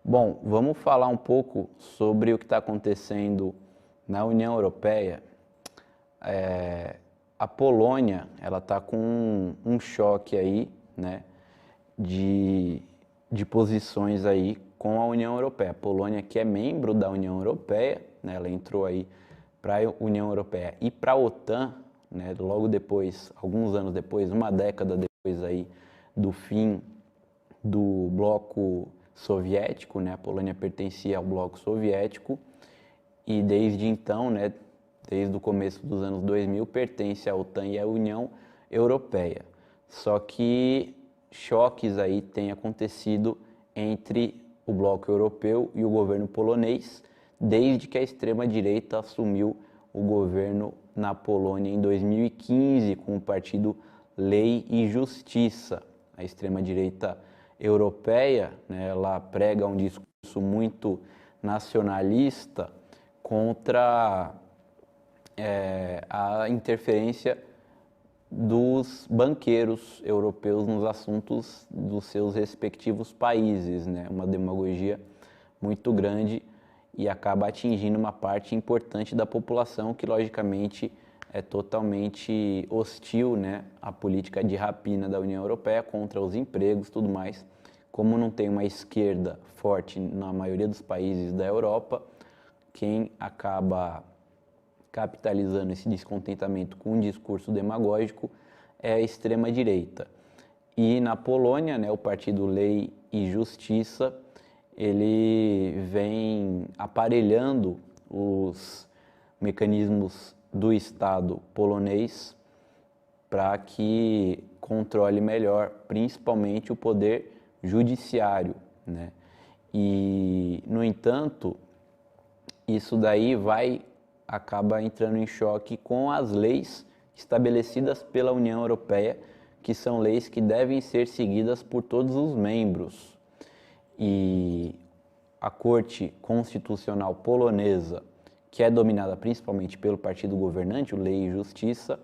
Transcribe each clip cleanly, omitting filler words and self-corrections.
Bom, vamos falar um pouco sobre o que está acontecendo na União Europeia. A Polônia, ela está com um choque aí, né, de, de posições aí com a União Europeia. A Polônia, que é membro da União Europeia, né, ela entrou aí para a União Europeia e para a OTAN, né, logo depois, alguns anos depois, uma década depois aí do fim do bloco soviético, né? A Polônia pertencia ao bloco soviético e desde então, né, desde o começo dos anos 2000, pertence à OTAN e à União Europeia. Só que choques aí têm acontecido entre o bloco europeu e o governo polonês desde que a extrema-direita assumiu o governo na Polônia em 2015 com o partido Lei e Justiça. A extrema-direita europeia, né, ela prega um discurso muito nacionalista contra a interferência dos banqueiros europeus nos assuntos dos seus respectivos países, né? Uma demagogia muito grande e acaba atingindo uma parte importante da população que, logicamente, é totalmente hostil, né, à política de rapina da União Europeia contra os empregos e tudo mais. Como não tem uma esquerda forte na maioria dos países da Europa, quem acaba capitalizando esse descontentamento com um discurso demagógico é a extrema-direita. E na Polônia, né, o partido Lei e Justiça, ele vem aparelhando os mecanismos do Estado polonês para que controle melhor, principalmente o poder judiciário, né? E, no entanto, isso daí acaba entrando em choque com as leis estabelecidas pela União Europeia, que são leis que devem ser seguidas por todos os membros. E a Corte Constitucional polonesa, que é dominada principalmente pelo partido governante, o Lei e Justiça,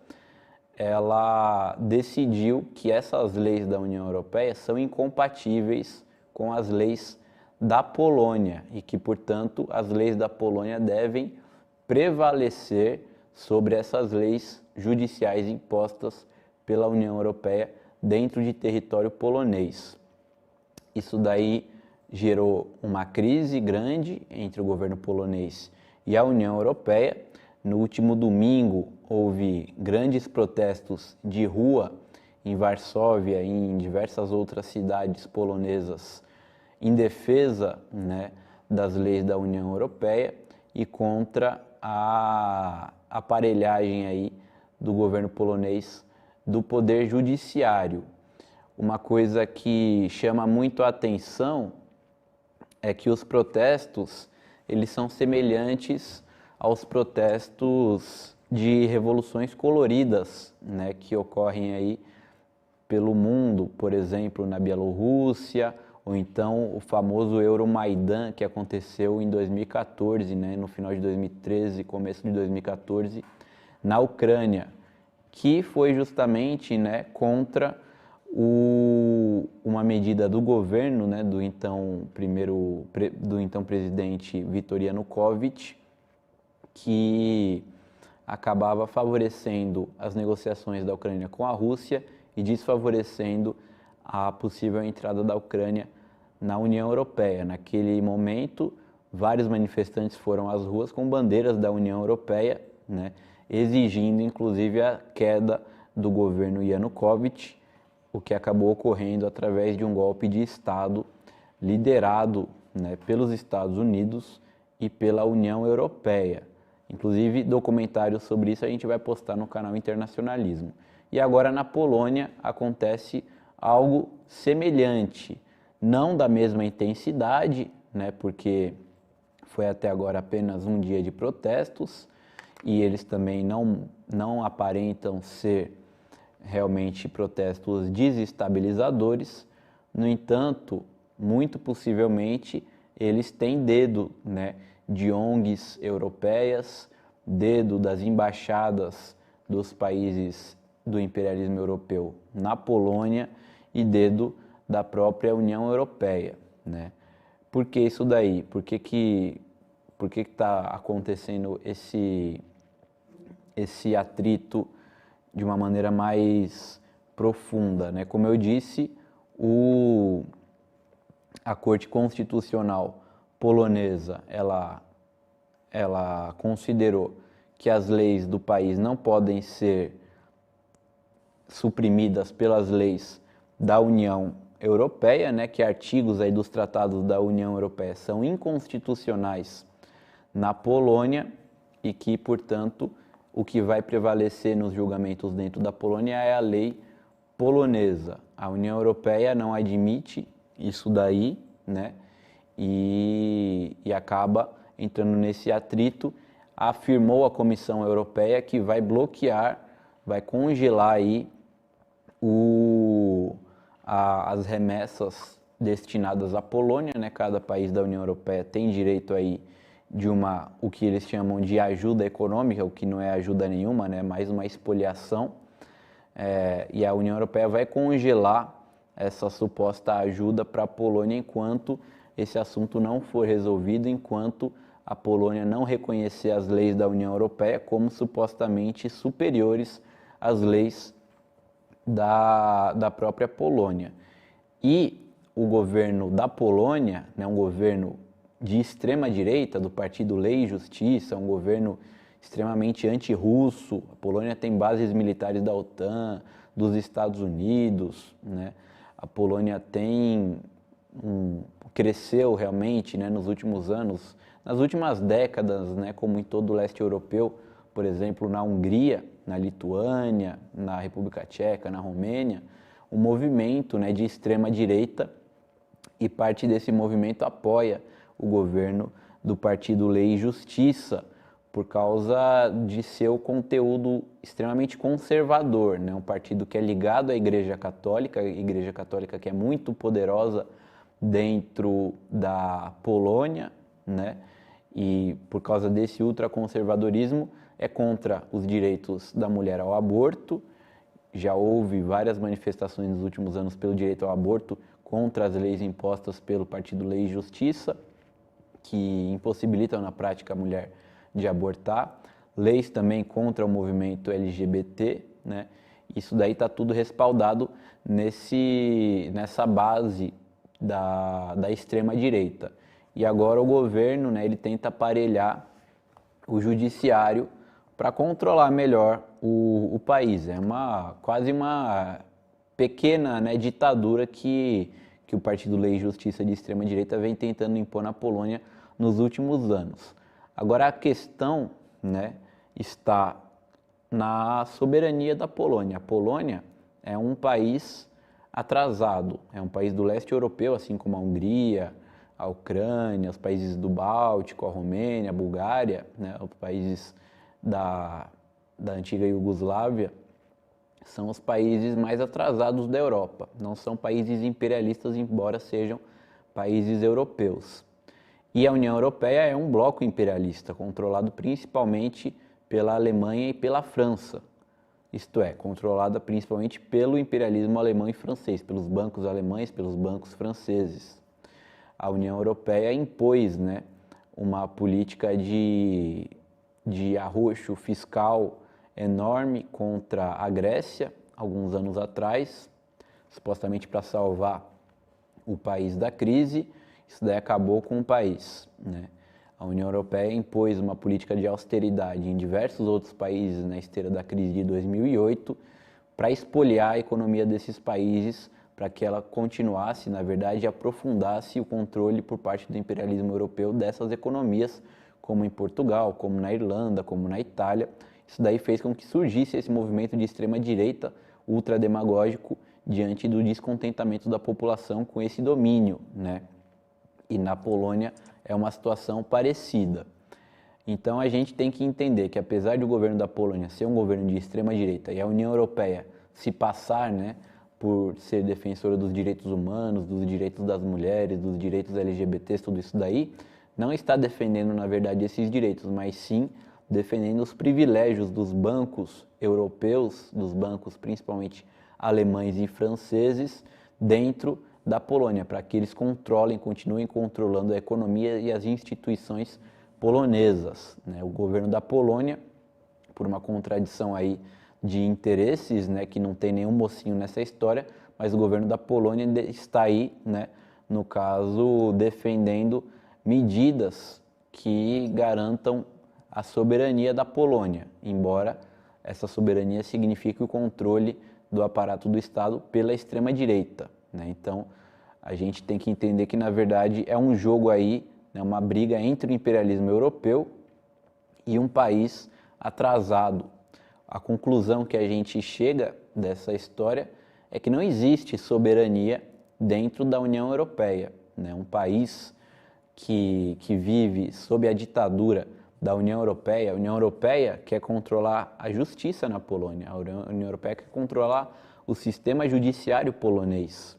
ela decidiu que essas leis da União Europeia são incompatíveis com as leis da Polônia e que, portanto, as leis da Polônia devem prevalecer sobre essas leis judiciais impostas pela União Europeia dentro de território polonês. Isso daí gerou uma crise grande entre o governo polonês e a União Europeia. No último domingo, houve grandes protestos de rua em Varsóvia e em diversas outras cidades polonesas em defesa, né, das leis da União Europeia e contra a aparelhagem aí do governo polonês do poder judiciário. Uma coisa que chama muito a atenção é que os protestos, eles são semelhantes aos protestos de revoluções coloridas, né, que ocorrem aí pelo mundo, por exemplo, na Bielorrússia, ou então o famoso Euromaidan, que aconteceu em 2014, né, no final de 2013, começo de 2014, na Ucrânia, que foi justamente, né, contra uma medida do governo, né, do então presidente Viktor Yanukovych, que acabava favorecendo as negociações da Ucrânia com a Rússia e desfavorecendo a possível entrada da Ucrânia na União Europeia. Naquele momento, vários manifestantes foram às ruas com bandeiras da União Europeia, né, exigindo inclusive a queda do governo Yanukovych, o que acabou ocorrendo através de um golpe de Estado liderado, né, pelos Estados Unidos e pela União Europeia. Inclusive, documentários sobre isso a gente vai postar no canal Internacionalismo. E agora na Polônia acontece algo semelhante, não da mesma intensidade, né, porque foi até agora apenas um dia de protestos e eles também não aparentam ser realmente protestos desestabilizadores. No entanto, muito possivelmente eles têm dedo, né, de ONGs europeias, dedo das embaixadas dos países do imperialismo europeu na Polônia e dedo da própria União Europeia, né? Por que isso daí? Por que está acontecendo esse atrito de uma maneira mais profunda, né? Como eu disse, a Corte Constitucional polonesa, ela considerou que as leis do país não podem ser suprimidas pelas leis da União Europeia, né, que artigos aí dos tratados da União Europeia são inconstitucionais na Polônia e que, portanto, o que vai prevalecer nos julgamentos dentro da Polônia é a lei polonesa. A União Europeia não admite isso daí, né, e acaba entrando nesse atrito. Afirmou a Comissão Europeia que vai bloquear, vai congelar aí as remessas destinadas à Polônia, né? Cada país da União Europeia tem direito aí de o que eles chamam de ajuda econômica, o que não é ajuda nenhuma, né? Mais uma expoliação. E a União Europeia vai congelar essa suposta ajuda para a Polônia enquanto esse assunto não for resolvido, enquanto a Polônia não reconhecer as leis da União Europeia como supostamente superiores às leis da própria Polônia. E o governo da Polônia, né, um governo de extrema direita, do partido Lei e Justiça, um governo extremamente anti-russo. A Polônia tem bases militares da OTAN, dos Estados Unidos, né? A Polônia cresceu realmente, né, nos últimos anos, nas últimas décadas, né, como em todo o leste europeu, por exemplo, na Hungria, na Lituânia, na República Tcheca, na Romênia, um movimento, né, de extrema direita, e parte desse movimento apoia o governo do partido Lei e Justiça, por causa de seu conteúdo extremamente conservador, né? Um partido que é ligado à Igreja Católica que é muito poderosa dentro da Polônia, né? E por causa desse ultraconservadorismo é contra os direitos da mulher ao aborto. Já houve várias manifestações nos últimos anos pelo direito ao aborto contra as leis impostas pelo partido Lei e Justiça, que impossibilitam na prática a mulher de abortar, leis também contra o movimento LGBT, né? Isso daí está tudo respaldado nessa base da extrema direita. E agora o governo, né, ele tenta aparelhar o judiciário para controlar melhor o país. É quase uma pequena, né, ditadura que o Partido Lei e Justiça de extrema direita vem tentando impor na Polônia nos últimos anos. Agora a questão, né, está na soberania da Polônia. A Polônia é um país atrasado, é um país do leste europeu, assim como a Hungria, a Ucrânia, os países do Báltico, a Romênia, a Bulgária, né, os países da antiga Iugoslávia, são os países mais atrasados da Europa. Não são países imperialistas, embora sejam países europeus. E a União Europeia é um bloco imperialista, controlado principalmente pela Alemanha e pela França. Isto é, controlada principalmente pelo imperialismo alemão e francês, pelos bancos alemães, pelos bancos franceses. A União Europeia impôs, né, uma política de arroxo fiscal enorme contra a Grécia, alguns anos atrás, supostamente para salvar o país da crise. Isso daí acabou com o país, né? A União Europeia impôs uma política de austeridade em diversos outros países na esteira da crise de 2008 para espoliar a economia desses países, para que ela continuasse, na verdade, aprofundasse o controle por parte do imperialismo europeu dessas economias, como em Portugal, como na Irlanda, como na Itália. Isso daí fez com que surgisse esse movimento de extrema-direita ultrademagógico diante do descontentamento da população com esse domínio, né? E na Polônia é uma situação parecida. Então a gente tem que entender que, apesar do governo da Polônia ser um governo de extrema-direita e a União Europeia se passar, né, por ser defensora dos direitos humanos, dos direitos das mulheres, dos direitos LGBTs, tudo isso daí, não está defendendo, na verdade, esses direitos, mas sim defendendo os privilégios dos bancos europeus, dos bancos principalmente alemães e franceses, dentro da Polônia, para que eles continuem controlando a economia e as instituições polonesas, né? O governo da Polônia, por uma contradição aí de interesses, né, que não tem nenhum mocinho nessa história, mas o governo da Polônia está aí, né, no caso, defendendo medidas que garantam a soberania da Polônia, embora essa soberania signifique o controle do aparato do Estado pela extrema-direita, né? Então, a gente tem que entender que, na verdade, é um jogo aí, né, uma briga entre o imperialismo europeu e um país atrasado. A conclusão que a gente chega dessa história é que não existe soberania dentro da União Europeia, né? Um país que vive sob a ditadura da União Europeia quer controlar a justiça na Polônia, a União Europeia quer controlar o sistema judiciário polonês,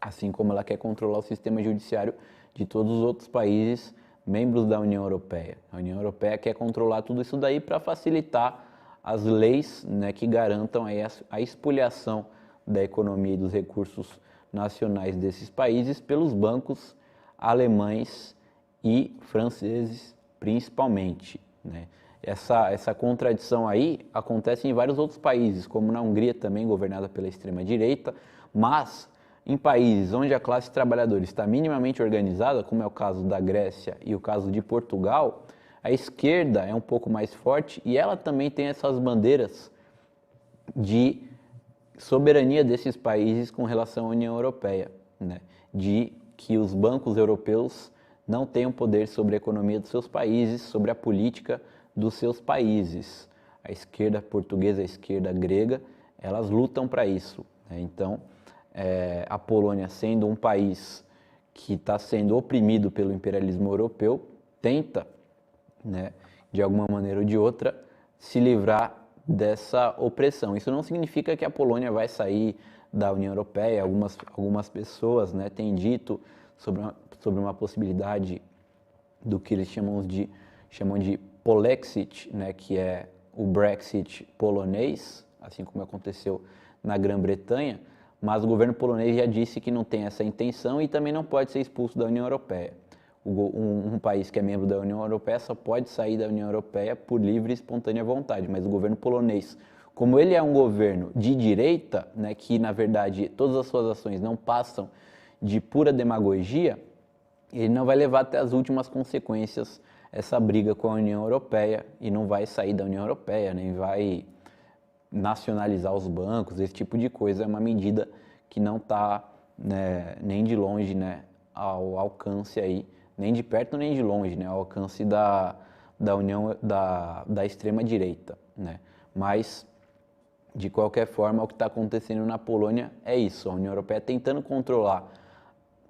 assim como ela quer controlar o sistema judiciário de todos os outros países membros da União Europeia. A União Europeia quer controlar tudo isso daí para facilitar as leis, né, que garantam aí a espoliação da economia e dos recursos nacionais desses países pelos bancos alemães e franceses principalmente, né? Essa contradição aí acontece em vários outros países, como na Hungria também, governada pela extrema-direita, mas em países onde a classe trabalhadora está minimamente organizada, como é o caso da Grécia e o caso de Portugal, a esquerda é um pouco mais forte e ela também tem essas bandeiras de soberania desses países com relação à União Europeia, né? De que os bancos europeus não tenham poder sobre a economia dos seus países, sobre a política dos seus países. A esquerda portuguesa, a esquerda grega, elas lutam para isso, né? Então, a Polônia, sendo um país que está sendo oprimido pelo imperialismo europeu, tenta, né, de alguma maneira ou de outra, se livrar dessa opressão. Isso não significa que a Polônia vai sair da União Europeia. Algumas pessoas, né, têm dito sobre uma possibilidade do que eles chamam de Polexit, né, que é o Brexit polonês, assim como aconteceu na Grã-Bretanha, mas o governo polonês já disse que não tem essa intenção e também não pode ser expulso da União Europeia. Um país que é membro da União Europeia só pode sair da União Europeia por livre e espontânea vontade, mas o governo polonês, como ele é um governo de direita, né, que na verdade todas as suas ações não passam de pura demagogia, ele não vai levar até as últimas consequências essa briga com a União Europeia e não vai sair da União Europeia, nem vai nacionalizar os bancos, esse tipo de coisa. É uma medida que não está, né, nem de longe, né, ao alcance aí, nem de perto nem de longe, né, ao alcance da União, da extrema direita, né. Mas, de qualquer forma, o que está acontecendo na Polônia é isso: a União Europeia tentando controlar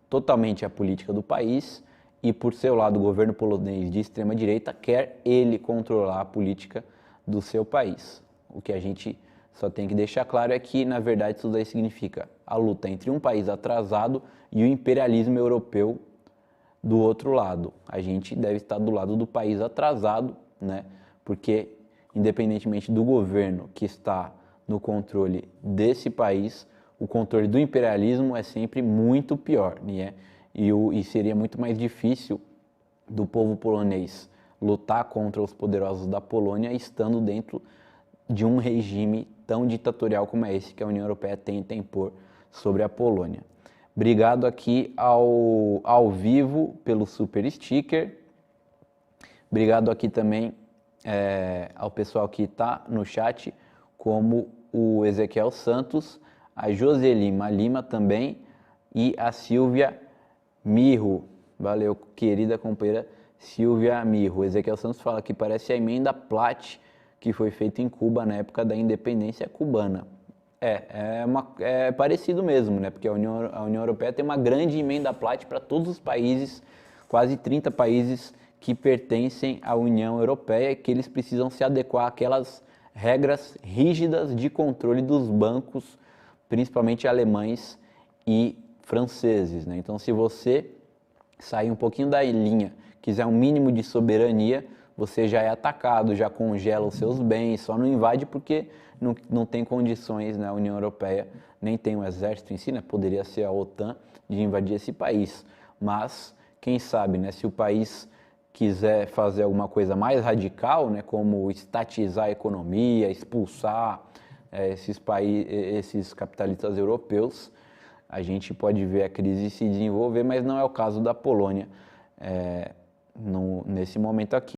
totalmente a política do país e, por seu lado, o governo polonês de extrema direita quer ele controlar a política do seu país. O que a gente só tem que deixar claro é que, na verdade, isso daí significa a luta entre um país atrasado e o imperialismo europeu do outro lado. A gente deve estar do lado do país atrasado, né? Porque, independentemente do governo que está no controle desse país, o controle do imperialismo é sempre muito pior, né? E seria muito mais difícil do povo polonês lutar contra os poderosos da Polônia estando dentro de um regime tão ditatorial como é esse que a União Europeia tenta impor sobre a Polônia. Obrigado aqui ao vivo pelo super sticker. Obrigado aqui também ao pessoal que está no chat, como o Ezequiel Santos, a Joselima Lima também e a Silvia Mirro. Valeu, querida companheira Silvia Mirro. O Ezequiel Santos fala que parece a emenda Platt que foi feita em Cuba na época da independência cubana. É parecido mesmo, né? Porque a União Europeia tem uma grande emenda Platt para todos os países, quase 30 países que pertencem à União Europeia, que eles precisam se adequar àquelas regras rígidas de controle dos bancos, principalmente alemães e franceses, né? Então, se você sair um pouquinho da linha, quiser um mínimo de soberania, você já é atacado, já congela os seus bens, só não invade porque não tem condições, né, a União Europeia, nem tem um exército em si, né, poderia ser a OTAN, de invadir esse país. Mas, quem sabe, né, se o país quiser fazer alguma coisa mais radical, né, como estatizar a economia, expulsar esses capitalistas europeus, a gente pode ver a crise se desenvolver, mas não é o caso da Polônia nesse momento aqui.